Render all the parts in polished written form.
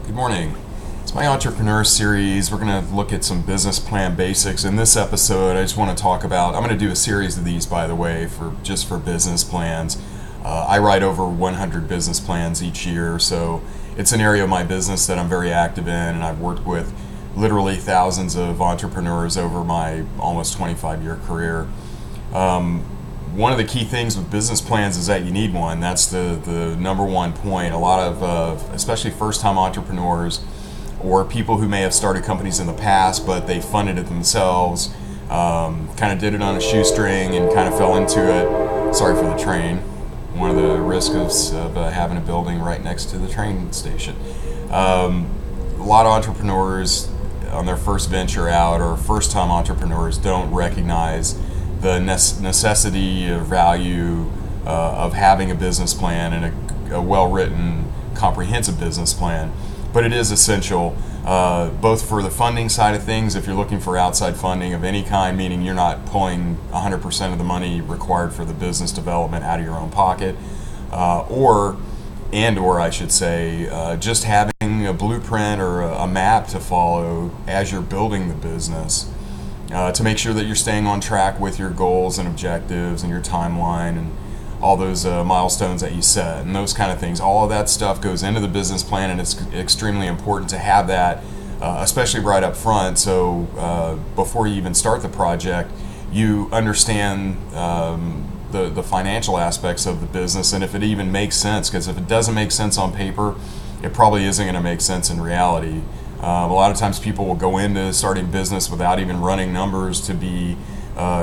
Good morning. It's my entrepreneur series. We're going to look at some business plan basics. In this episode, I just want to talk about, I'm going to do a series of these, by the way, for business plans. I write over 100 business plans each year, so it's an area of my business that I'm very active in, and I've worked with literally thousands of entrepreneurs over my almost 25-year career. One of the key things with business plans is that you need one. That's the number one point. A lot of, especially first-time entrepreneurs or people who may have started companies in the past, but they funded it themselves, kind of did it on a shoestring and kind of fell into it. Sorry for the train. One of the risks of having a building right next to the train station. A lot of entrepreneurs on their first venture out or first-time entrepreneurs don't recognize the necessity or value of having a business plan and a well-written, comprehensive business plan. But it is essential, both for the funding side of things, if you're looking for outside funding of any kind, meaning you're not pulling 100% of the money required for the business development out of your own pocket, or I should say, just having a blueprint or a map to follow as you're building the business. To make sure that you're staying on track with your goals and objectives and your timeline and all those milestones that you set and those kind of things. All of that stuff goes into the business plan, and it's extremely important to have that, especially right up front. So before you even start the project, you understand the financial aspects of the business, and if it even makes sense, because if it doesn't make sense on paper, it probably isn't going to make sense in reality. A lot of times people will go into starting business without even running numbers to be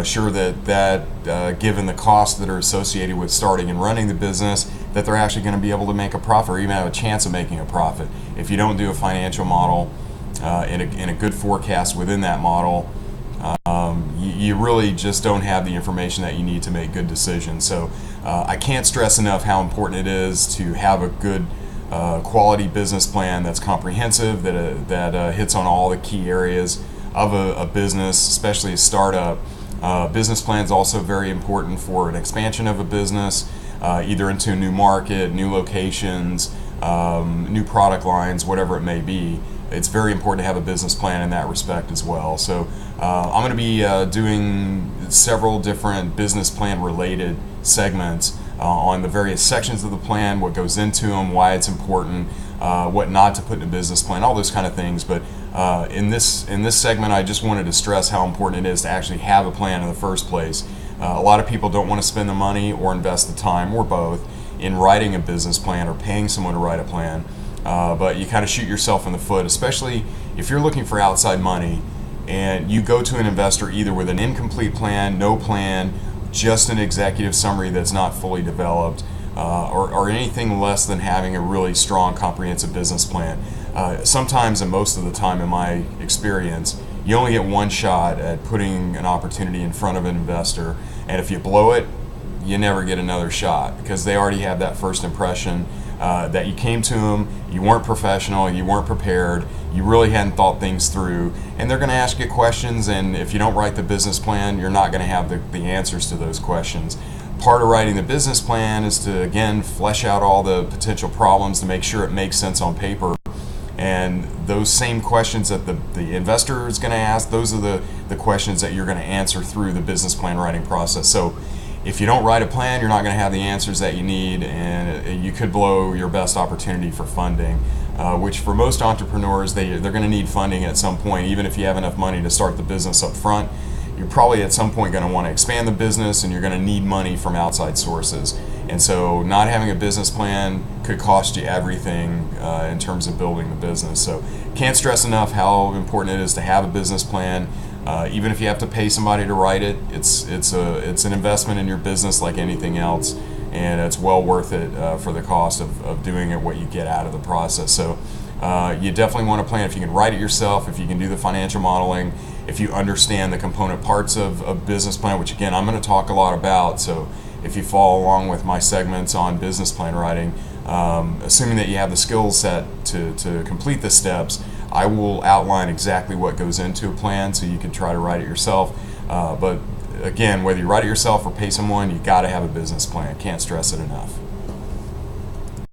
sure that given the costs that are associated with starting and running the business, that they're actually going to be able to make a profit or even have a chance of making a profit. If you don't do a financial model and a good forecast within that model, you really just don't have the information that you need to make good decisions. So I can't stress enough how important it is to have a good quality business plan that's comprehensive, that hits on all the key areas of a business, especially a startup. Business plan is also very important for an expansion of a business, either into a new market, new locations, new product lines, whatever it may be. It's very important to have a business plan in that respect as well. So I'm going to be doing several different business plan related segments on the various sections of the plan, what goes into them, why it's important, what not to put in a business plan, all those kind of things. But in this segment, I just wanted to stress how important it is to actually have a plan in the first place. A lot of people don't want to spend the money or invest the time, or both, in writing a business plan or paying someone to write a plan. But you kind of shoot yourself in the foot, especially if you're looking for outside money and you go to an investor either with an incomplete plan, no plan, just an executive summary that's not fully developed, or anything less than having a really strong, comprehensive business plan. Sometimes, and most of the time in my experience, you only get one shot at putting an opportunity in front of an investor, and if you blow it, you never get another shot, because they already have that first impression that you came to them, you weren't professional, you weren't prepared, you really hadn't thought things through, and they're going to ask you questions, and if you don't write the business plan, you're not going to have the answers to those questions. Part of writing the business plan is to, again, flesh out all the potential problems to make sure it makes sense on paper. And those same questions that the investor is going to ask, those are the questions that you're going to answer through the business plan writing process. So if you don't write a plan, you're not going to have the answers that you need, and you could blow your best opportunity for funding, which for most entrepreneurs, they're going to need funding at some point. Even if you have enough money to start the business up front, you're probably at some point going to want to expand the business, and you're going to need money from outside sources. And so not having a business plan could cost you everything in terms of building the business. So can't stress enough how important it is to have a business plan. Even if you have to pay somebody to write it, it's an investment in your business like anything else, and it's well worth it for the cost of doing it, what you get out of the process. So you definitely want to plan. If you can write it yourself, if you can do the financial modeling, if you understand the component parts of a business plan, which again I'm going to talk a lot about. So if you follow along with my segments on business plan writing, assuming that you have the skill set to complete the steps, I will outline exactly what goes into a plan so you can try to write it yourself. But again, whether you write it yourself or pay someone, you got to have a business plan. Can't stress it enough.